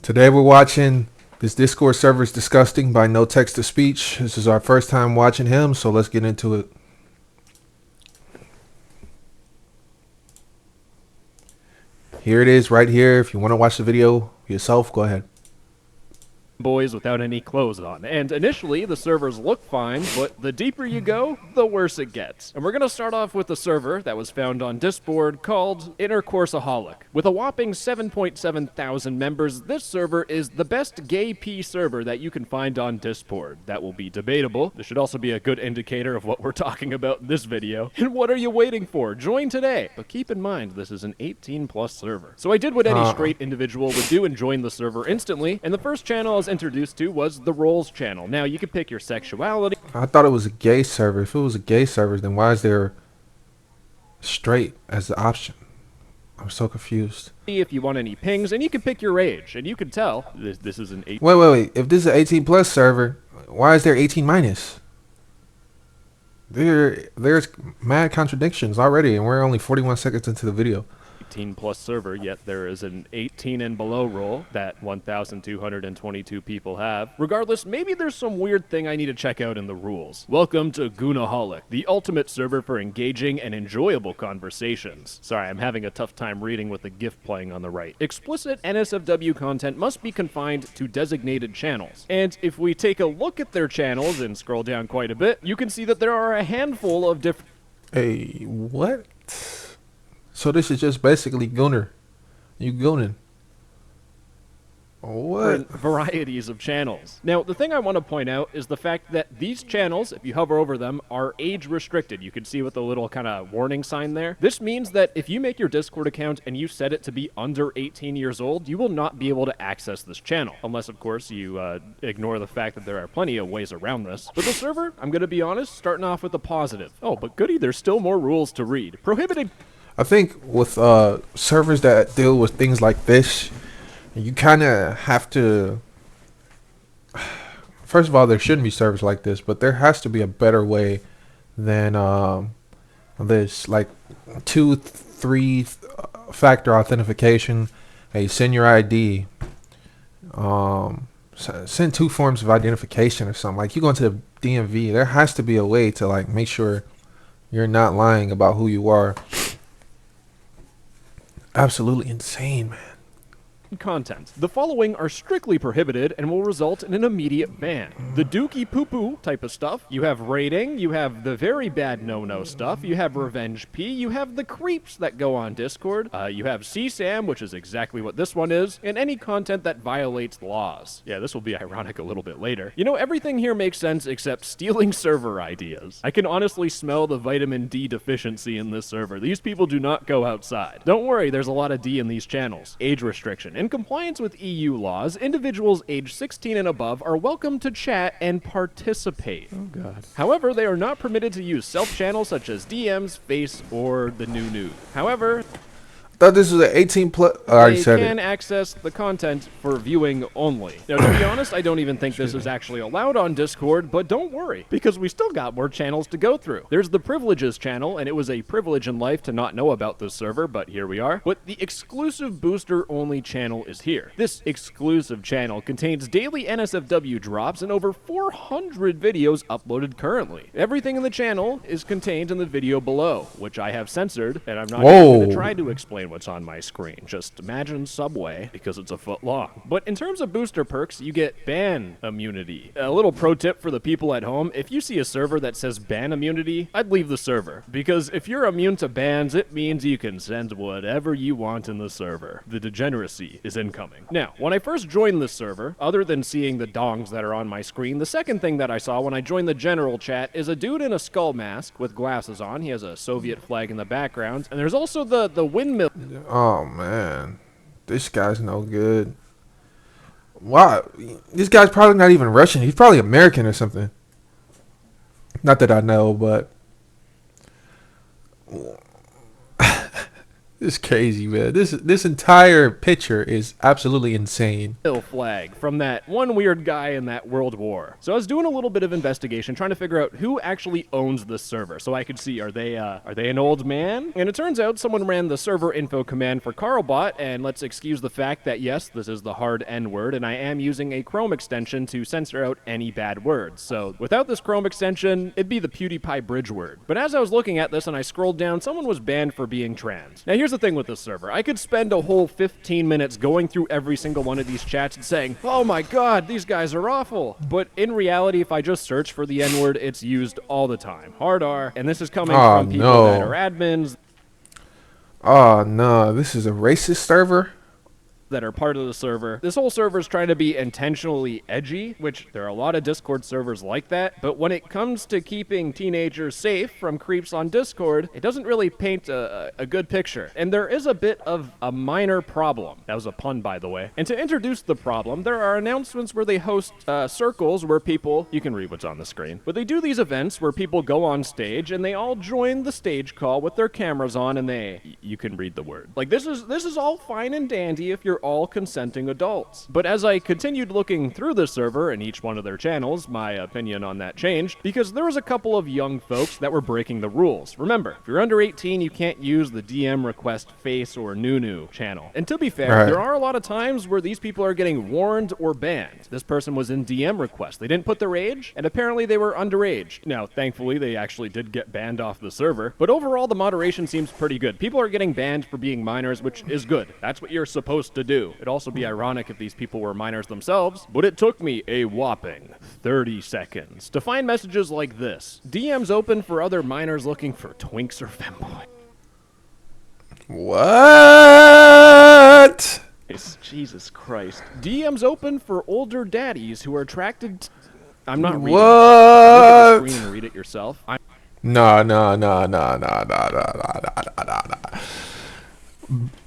Today we're watching this Discord server is disgusting by No Text to Speech. This is our first time watching him, so let's get into it. Here it is right here. If you want to watch the video yourself, go ahead. Boys without any clothes on. And initially, the servers look fine, but the deeper you go, the worse it gets. And we're going to start off with a server that was found on Discord called Intercourseaholic. With a whopping 7.7 thousand members, this server is the best gay P server that you can find on Discord. That will be debatable. This should also be a good indicator of what we're talking about in this video. And what are you waiting for? Join today. But keep in mind, this is an 18+ server. So I did what any straight individual would do and join the server instantly. And the first channel I was introduced to was the Roles channel. Now, you can pick your sexuality. I thought it was a gay server. If it was a gay server, then why is there straight as the option? I'm so confused. If you want any pings, and you can pick your age, and you can tell this is an 8. Wait. If this is an 18+ server, why is there 18-? There's mad contradictions already, and we're only 41 seconds into the video. 18+ server, yet there is an 18 and below role that 1,222 people have. Regardless, maybe there's some weird thing I need to check out in the rules. Welcome to Goonaholic, the ultimate server for engaging and enjoyable conversations. Sorry, I'm having a tough time reading with the GIF playing on the right. Explicit NSFW content must be confined to designated channels. And if we take a look at their channels and scroll down quite a bit, you can see that there are a handful of different... Hey, what? So this is just basically Gooner. You gooning. What? Varieties of channels. Now, the thing I want to point out is the fact that these channels, if you hover over them, are age restricted. You can see with the little kind of warning sign there. This means that if you make your Discord account and you set it to be under 18 years old, you will not be able to access this channel. Unless, of course, you ignore the fact that there are plenty of ways around this. But the server, I'm going to be honest, starting off with a positive. Oh, but goody, there's still more rules to read. Prohibited... I think with servers that deal with things like this, you kind of have to... First of all, there shouldn't be servers like this, but there has to be a better way than this. Like 2-3 factor authentication. Hey, send your ID. Send 2 forms of identification or something. Like you go into the DMV, there has to be a way to like make sure you're not lying about who you are. Absolutely insane, man. Content. The following are strictly prohibited and will result in an immediate ban. The dookie poo-poo type of stuff. You have raiding, you have the very bad no-no stuff, you have revenge P, you have the creeps that go on Discord, you have CSAM, which is exactly what this one is, and any content that violates laws. Yeah, this will be ironic a little bit later. You know, everything here makes sense except stealing server ideas. I can honestly smell the vitamin D deficiency in this server. These people do not go outside. Don't worry, there's a lot of D in these channels. Age restriction. In compliance with EU laws, individuals age 16 and above are welcome to chat and participate. Oh god. However, they are not permitted to use self-channels such as DMs, Face, or the new nude. However, I thought this was an 18+. I already said it. They can access the content for viewing only. Now, to be honest, I don't even think this is actually allowed on Discord, but don't worry, because we still got more channels to go through. There's the Privileges channel, and it was a privilege in life to not know about this server, but here we are. But the exclusive booster-only channel is here. This exclusive channel contains daily NSFW drops and over 400 videos uploaded currently. Everything in the channel is contained in the video below, which I have censored, and I'm not even going to try to explain what's on my screen. Just imagine Subway, because it's a foot long. But in terms of booster perks, you get ban immunity. A little pro tip for the people at home, if you see a server that says ban immunity, I'd leave the server. Because if you're immune to bans, it means you can send whatever you want in the server. The degeneracy is incoming. Now, when I first joined this server, other than seeing the dongs that are on my screen, the second thing that I saw when I joined the general chat is a dude in a skull mask with glasses on. He has a Soviet flag in the background. And there's also the windmill. Oh man, this guy's no good. Why? This guy's probably not even Russian. He's probably American or something. Not that I know, but This is crazy, man. This entire picture is absolutely insane. Flag from that one weird guy in that World War. So I was doing a little bit of investigation trying to figure out who actually owns this server so I could see are they an old man? And it turns out someone ran the server info command for Carlbot, and let's excuse the fact that yes, this is the hard N word and I am using a Chrome extension to censor out any bad words. So without this Chrome extension, it'd be the PewDiePie bridge word. But as I was looking at this and I scrolled down, someone was banned for being trans. Now here's the thing with this server. I could spend a whole 15 minutes going through every single one of these chats and saying, oh my god, these guys are awful. But in reality, if I just search for the N-word, it's used all the time. Hard R. And this is coming from people that are admins. Oh no, this is a racist server? That are part of the server. This whole server is trying to be intentionally edgy, which there are a lot of Discord servers like that, but when it comes to keeping teenagers safe from creeps on Discord, it doesn't really paint a good picture. And there is a bit of a minor problem. That was a pun, by the way. And to introduce the problem, there are announcements where they host circles where people, you can read what's on the screen, but they do these events where people go on stage and they all join the stage call with their cameras on and you can read the word. Like this is all fine and dandy if you're all consenting adults. But as I continued looking through the server and each one of their channels, my opinion on that changed because there was a couple of young folks that were breaking the rules. Remember, if you're under 18, you can't use the DM request face or Nunu channel. And to be fair, there are a lot of times where these people are getting warned or banned. This person was in DM request. They didn't put their age, and apparently they were underage. Now, thankfully, they actually did get banned off the server, but overall, the moderation seems pretty good. People are getting banned for being minors, which is good. That's what you're supposed to do. It'd also be ironic if these people were minors themselves, but it took me a whopping 30 seconds to find messages like this. DMs open for other minors looking for twinks or femboy. What? Jesus Christ. DMs open for older daddies who are attracted to... I'm not reading it. What? Look at the screen and read it yourself. No.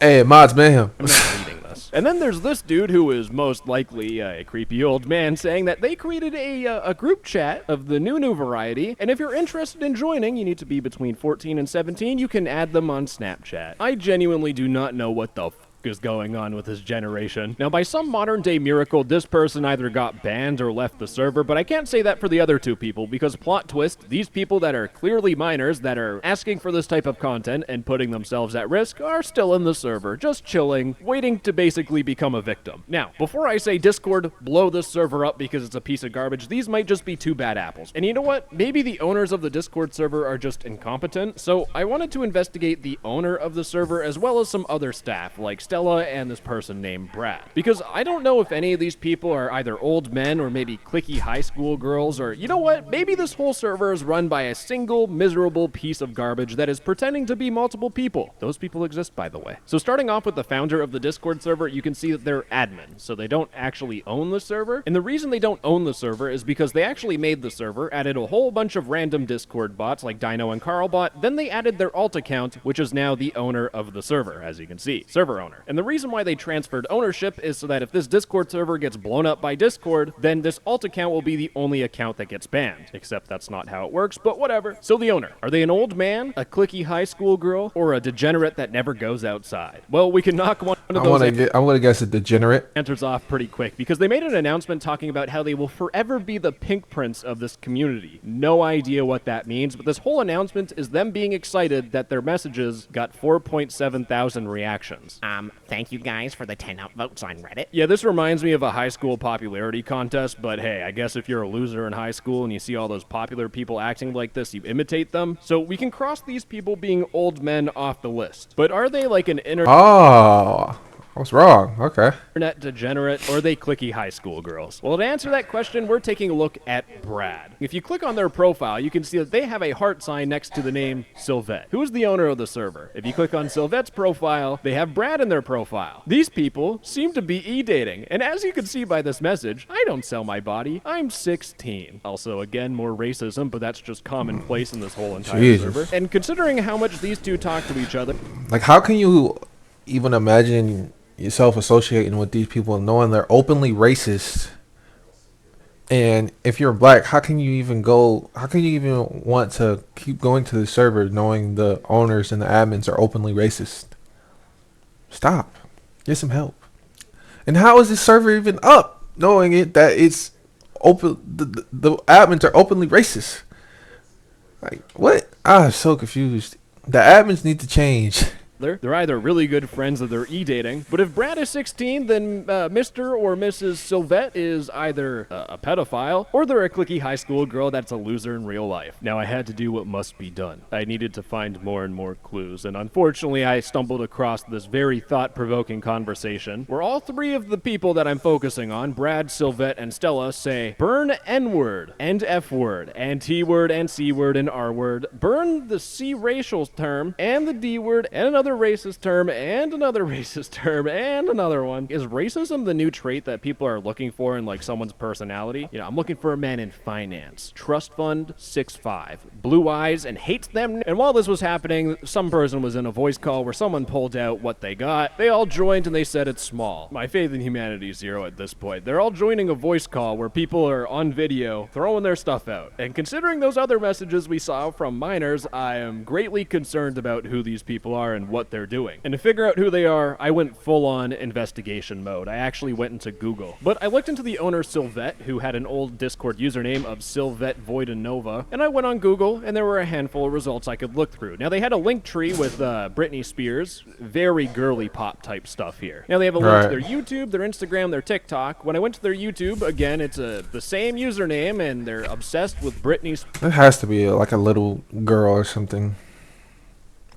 Hey, mods, man him. I'm not reading this. And then there's this dude who is most likely a creepy old man saying that they created a group chat of the Nunu variety, and if you're interested in joining, you need to be between 14 and 17. You can add them on Snapchat. I genuinely do not know what the is going on with this generation. Now, by some modern-day miracle, this person either got banned or left the server, but I can't say that for the other two people, because plot twist, these people that are clearly minors that are asking for this type of content and putting themselves at risk are still in the server, just chilling, waiting to basically become a victim. Now, before I say Discord, blow this server up because it's a piece of garbage, these might just be two bad apples. And you know what? Maybe the owners of the Discord server are just incompetent, so I wanted to investigate the owner of the server as well as some other staff, like Stella and this person named Brad. Because I don't know if any of these people are either old men or maybe cliquey high school girls, or you know what? Maybe this whole server is run by a single miserable piece of garbage that is pretending to be multiple people. Those people exist, by the way. So starting off with the founder of the Discord server, you can see that they're admin, so they don't actually own the server. And the reason they don't own the server is because they actually made the server, added a whole bunch of random Discord bots like Dino and Carlbot, then they added their alt account, which is now the owner of the server, as you can see, server owner. And the reason why they transferred ownership is so that if this Discord server gets blown up by Discord, then this alt account will be the only account that gets banned. Except that's not how it works, but whatever. So the owner, are they an old man, a cliquey high school girl, or a degenerate that never goes outside? Well, we can knock one of those I'm gonna guess a degenerate. answers off pretty quick because they made an announcement talking about how they will forever be the pink prince of this community. No idea what that means, but this whole announcement is them being excited that their messages got 4.7 thousand reactions. Thank you guys for the 10 upvotes on Reddit. Yeah, this reminds me of a high school popularity contest, but hey, I guess if you're a loser in high school and you see all those popular people acting like this, you imitate them. So we can cross these people being old men off the list. But are they like an Oh, I was wrong. Okay. internet degenerate, or are they cliquey high school girls? Well, to answer that question, we're taking a look at Brad. If you click on their profile, you can see that they have a heart sign next to the name Sylvette, who is the owner of the server. If you click on Sylvette's profile, they have Brad in their profile. These people seem to be e-dating, and as you can see by this message, I don't sell my body, I'm 16. Also, again, more racism, but that's just commonplace in this whole entire server. And considering how much these two talk to each other, Like, how can you even imagine yourself associating with these people knowing they're openly racist? And if you're black, how can you even want to keep going to the server knowing the owners and the admins are openly racist? Stop. Get some help. And how is this server even up, knowing it that it's open? The admins are openly racist. Like what? I'm so confused. The admins need to change. They're either really good friends or they're e-dating. But if Brad is 16, then Mr. or Mrs. Sylvette is either a pedophile or they're a cliquey high school girl that's a loser in real life. Now, I had to do what must be done. I needed to find more and more clues, and unfortunately, I stumbled across this very thought-provoking conversation where all three of the people that I'm focusing on, Brad, Sylvette, and Stella, say, burn N-word, and F-word, and T-word, and C-word, and R-word, burn the C-racial term, and the D-word, and another racist term, and another racist term, and another one. Is racism the new trait that people are looking for in like someone's personality? You know, I'm looking for a man in finance, trust fund, 6'5", blue eyes, and hates them. And while this was happening, some person was in a voice call where someone pulled out what they got. They all joined and they said it's small. My faith in humanity is zero at this point. They're all joining a voice call where people are on video throwing their stuff out. And considering those other messages we saw from minors, I am greatly concerned about who these people are and what they're doing. And to figure out who they are, I went full-on investigation mode. I actually went into Google. But I looked into the owner Sylvette, who had an old Discord username of Sylvette Voidanova, and I went on Google, and there were a handful of results I could look through. Now, they had a link tree with Britney Spears, very girly pop type stuff here. Now, they have a link to their YouTube, their Instagram, their TikTok. When I went to their YouTube, again, it's the same username, and they're obsessed with Britney Spears. It has to be like a little girl or something.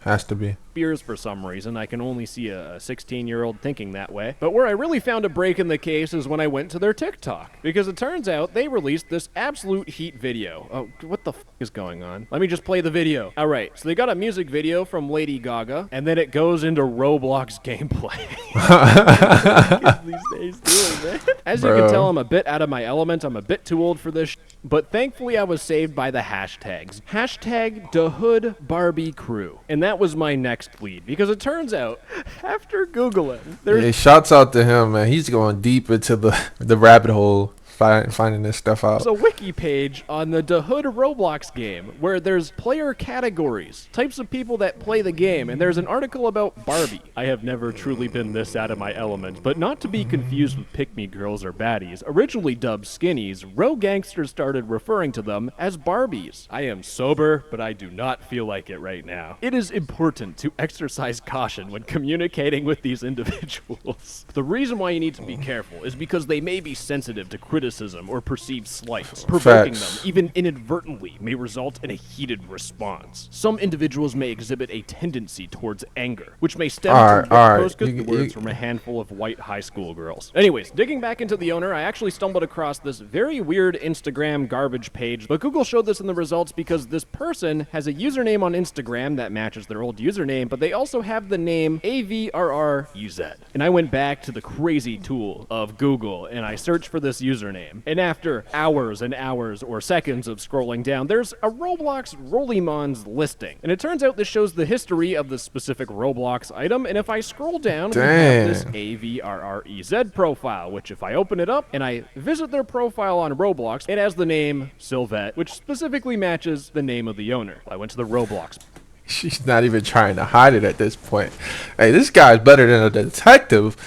Has to be. Spears for some reason. I can only see a 16-year-old thinking that way. But where I really found a break in the case is when I went to their TikTok. Because it turns out they released this absolute heat video. Oh, what the f is going on? Let me just play the video. All right, so they got a music video from Lady Gaga, and then it goes into Roblox gameplay. What are these days doing, man? As you can tell, I'm a bit out of my element. I'm a bit too old for this but thankfully I was saved by the hashtags. Hashtag DaHood Barbie Crew. And that was my next lead, because it turns out, after Googling, yeah, shouts out to him, man. He's going deep into the rabbit hole, finding this stuff out. There's a wiki page on the DaHood Roblox game where there's player categories, types of people that play the game, and there's an article about Barbie. I have never truly been this out of my element, but not to be confused with pick-me girls or baddies. Originally dubbed skinnies, rogue gangsters started referring to them as Barbies. I am sober, but I do not feel like it right now. It is important to exercise caution when communicating with these individuals. The reason why you need to be careful is because they may be sensitive to criticism or perceived slights. Provoking them, even inadvertently, may result in a heated response. Some individuals may exhibit a tendency towards anger, which may stem from most good words from a handful of white high school girls. Anyways, digging back into the owner, I actually stumbled across this very weird Instagram garbage page, but Google showed this in the results because this person has a username on Instagram that matches their old username, but they also have the name AVRRUZ. And I went back to the crazy tool of Google, and I searched for this username. And after hours and hours or seconds of scrolling down, there's a Roblox Rollimons listing. And it turns out this shows the history of the specific Roblox item, and if I scroll down, we have this AVRREZ profile, which if I open it up and I visit their profile on Roblox, it has the name Sylvette, which specifically matches the name of the owner. I went to the Roblox. She's not even trying to hide it at this point. Hey, this guy's better than a detective.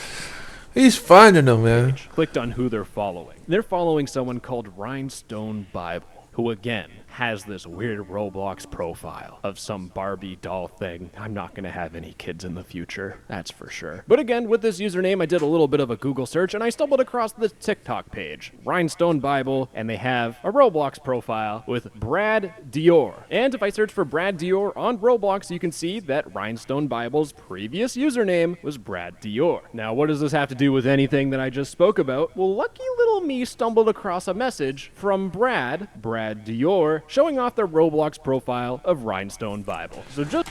He's finding them, man. Clicked on who they're following. They're following someone called Rhinestone Bible, who again has this weird Roblox profile of some Barbie doll thing. I'm not going to have any kids in the future, that's for sure. But again, with this username, I did a little bit of a Google search, and I stumbled across this TikTok page, Rhinestone Bible, and they have a Roblox profile with Brad Dior. And if I search for Brad Dior on Roblox, you can see that Rhinestone Bible's previous username was Brad Dior. Now, what does this have to do with anything that I just spoke about? Well, lucky little me stumbled across a message from Brad Dior, showing off their Roblox profile of Rhinestone Bible. So just...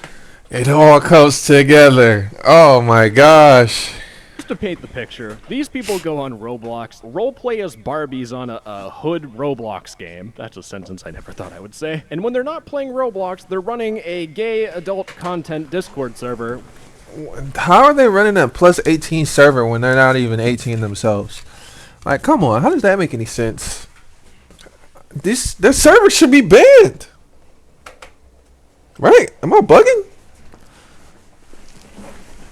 It all comes together. Oh my gosh. Just to paint the picture, these people go on Roblox, roleplay as Barbies on a hood Roblox game. That's a sentence I never thought I would say. And when they're not playing Roblox, they're running a gay adult content Discord server. How are they running a plus 18 server when they're not even 18 themselves? Like, come on, how does that make any sense? This server should be banned, right? Am I bugging?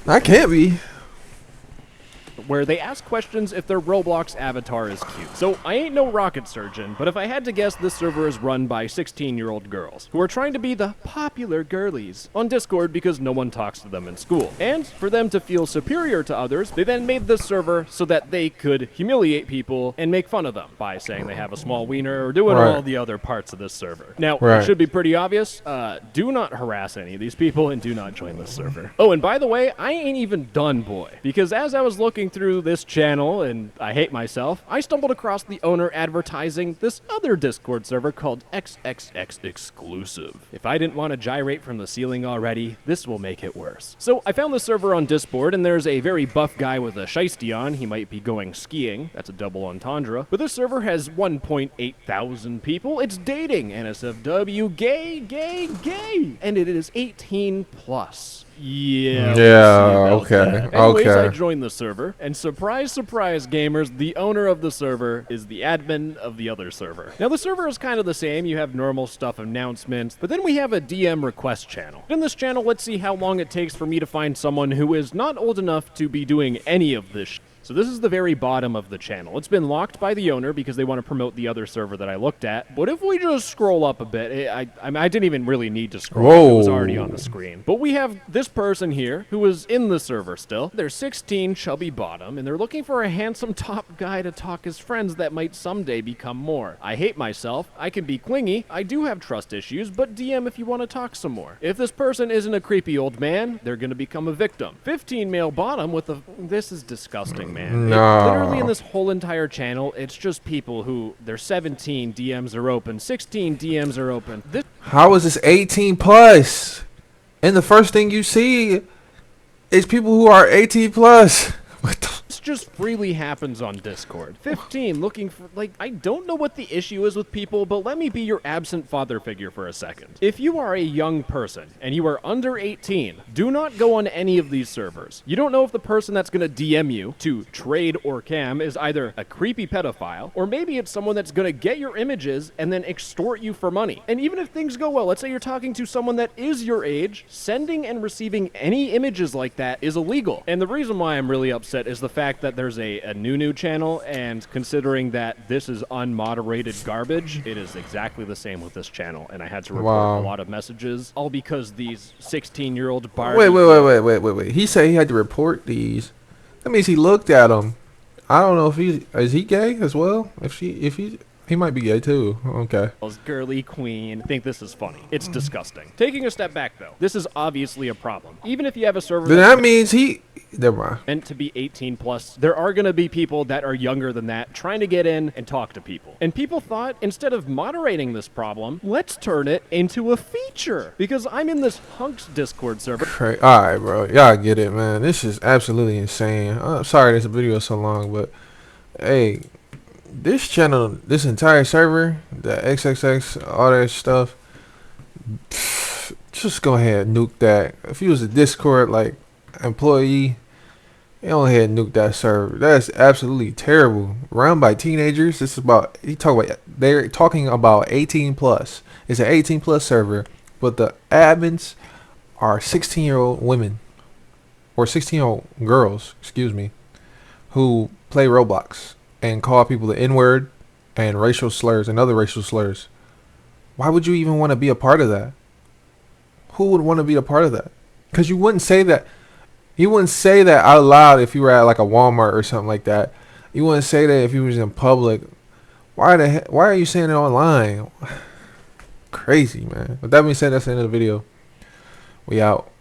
I can't be. where they ask questions if their Roblox avatar is cute. So I ain't no rocket surgeon, but if I had to guess, this server is run by 16-year-old girls who are trying to be the popular girlies on Discord because no one talks to them in school. And for them to feel superior to others, they then made this server so that they could humiliate people and make fun of them by saying they have a small wiener or doing all the other parts of this server. Now, it should be pretty obvious, do not harass any of these people and do not join this server. Oh, and by the way, I ain't even done, boy, because as I was looking through this channel, and I hate myself, I stumbled across the owner advertising this other Discord server called XXX Exclusive. If I didn't want to gyrate from the ceiling already, this will make it worse. So I found this server on Discord, and there's a very buff guy with a shiesty on. He might be going skiing. That's a double entendre. But this server has 1.8 thousand people. It's dating, NSFW, gay, gay, gay, and it is 18 plus. Yeah, okay. Anyways, I joined the server, and surprise, surprise, gamers, the owner of the server is the admin of the other server. Now, the server is kind of the same. You have normal stuff, announcements, but then we have a DM request channel. In this channel, let's see how long it takes for me to find someone who is not old enough to be doing any of this. So this is the very bottom of the channel. It's been locked by the owner because they want to promote the other server that I looked at. But if we just scroll up a bit, I didn't even really need to scroll. It was already on the screen. But we have this person here who is in the server still. They're 16, chubby bottom, and they're looking for a handsome top guy to talk as friends that might someday become more. I hate myself. I can be clingy. I do have trust issues, but DM if you want to talk some more. If this person isn't a creepy old man, they're going to become a victim. 15 male bottom with a... This is disgusting, man. No. Literally in this whole entire channel, it's just people who, they're 17, DMs are open, 16 DMs are open. How is this 18 plus? And the first thing you see is people who are 18 plus. What the? This just freely happens on Discord. 15, looking for, like, I don't know what the issue is with people, but let me be your absent father figure for a second. If you are a young person and you are under 18, do not go on any of these servers. You don't know if the person that's going to DM you to trade or cam is either a creepy pedophile, or maybe it's someone that's going to get your images and then extort you for money. And even if things go well, let's say you're talking to someone that is your age, sending and receiving any images like that is illegal. And the reason why I'm really upset is the fact that there's a new channel, and considering that this is unmoderated garbage, it is exactly the same with this channel, and I had to report a lot of messages, all because these 16-year-old Barbie... Wait. He said he had to report these. That means he looked at them. I don't know if is he gay as well? He might be gay too. Okay. Girly queen. I think this is funny. It's disgusting. Taking a step back though, this is obviously a problem. Even if you have a server that means never mind. Meant to be 18 plus, there are going to be people that are younger than that trying to get in and talk to people. And people thought, instead of moderating this problem, let's turn it into a feature. Because I'm in this Hunks Discord server. Alright, bro. Y'all get it, man. This is absolutely insane. I'm sorry this video is so long, but hey, this channel, this entire server, the XXX, all that stuff, just go ahead and nuke that. If you was a Discord like employee, go ahead and nuke that server. That's absolutely terrible. Run by teenagers. This is about they're talking about 18 plus. It's an 18 plus server, but the admins are 16-year-old women or 16-year-old girls, excuse me, who play Roblox and call people the N-word and racial slurs and other racial slurs. Why would you even want to be a part of that? Who would want to be a part of that? Because you wouldn't say that. You wouldn't say that out loud if you were at like a Walmart or something like that. You wouldn't say that if you was in public. Why are you saying it online? Crazy, man. With that being said, that's the end of the video. We out.